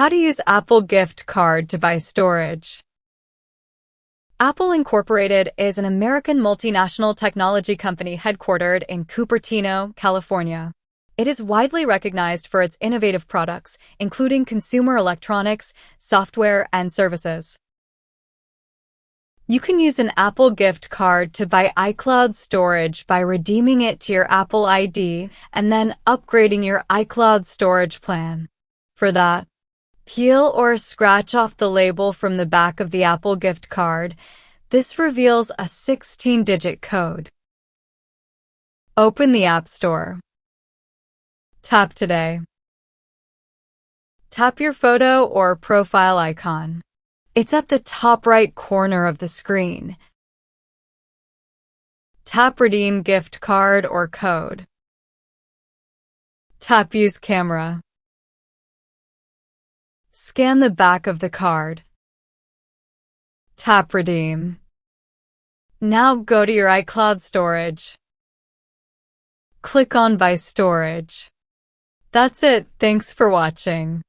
How to use Apple gift card to buy storage. Apple Incorporated is an American multinational technology company headquartered in Cupertino, California. It is widely recognized for its innovative products, including consumer electronics, software, and services. You can use an Apple gift card to buy iCloud storage by redeeming it to your Apple ID and then upgrading your iCloud storage plan. For that, peel or scratch off the label from the back of the Apple gift card. This reveals a 16-digit code. Open the App Store. Tap Today. Tap your photo or profile icon. It's at the top right corner of the screen. Tap Redeem gift card or code. Tap Use camera. Scan the back of the card. Tap Redeem. Now go to your iCloud storage. Click on Buy Storage. That's it. Thanks for watching.